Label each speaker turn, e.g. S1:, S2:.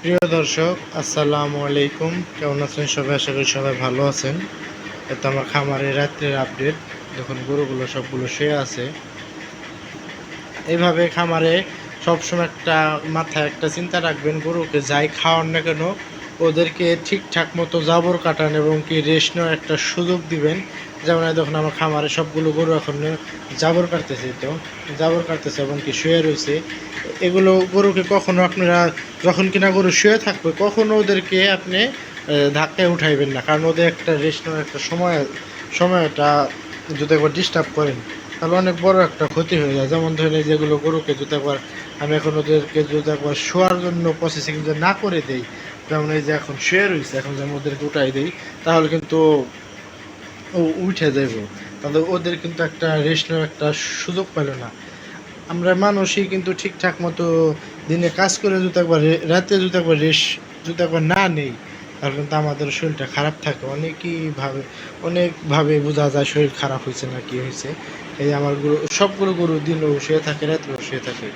S1: প্রিয় দর্শক, আসসালামু আলাইকুম। কেমন আছেন সবাই? আশা করি সবাই ভালো আছেন। এটা আমার খামারের রাত্রের আপডেট। দেখুন গরুগুলো সবগুলো শুয়ে আছে। এইভাবে খামারে সবসময় মাথায় একটা চিন্তা রাখবেন, গরুকে যাই খাওয়ান না কেন ওদেরকে ঠিকঠাক মতো জাবর কাটান এবং কি রেস্ট নেওয়ার একটা সুযোগ দিবেন। যেমন দেখুন আমার খামারে সবগুলো গরু এখন জাবর কাটতেছে এবং কি শুয়ে রয়েছে। এগুলো গরুকে কখনো আপনারা যখন কিনা গরু শুয়ে থাকবে কখনো ওদেরকে আপনি ধাক্কায় উঠাইবেন না, কারণ ওদের একটা রেস্ট নেওয়ার একটা সময়টা যদি একবার ডিস্টার্ব করেন তাহলে অনেক বড় একটা ক্ষতি হয়ে যায়। যেমন ধরেন এই যেগুলো গরুকে যদি একবার আমি এখন ওদেরকে যদি একবার শোয়ার জন্য প্রসেসিং যদি না করে দেই, যেমন এই যে এখন শুয়ে রয়েছে, এখন যেমন ওদেরকে উঠাই দিই তাহলে কিন্তু ও উঠে যাইব, তাহলে ওদের কিন্তু একটা রেস্ট নেওয়ার একটা সুযোগ পেল না। আমরা মানুষই কিন্তু ঠিকঠাক মতো দিনে কাজ করে যদি একবার রাতে যদি একবার রেস্ট যদি একবার না নেই তাহলে কিন্তু আমাদের শরীরটা খারাপ থাকে। অনেকভাবে বোঝা যায় শরীর খারাপ হয়েছে না কি হয়েছে। এই আমার গরু সবগুলো গরু দিনও শুয়ে থাকে, রাত্রেও শুয়ে থাকে।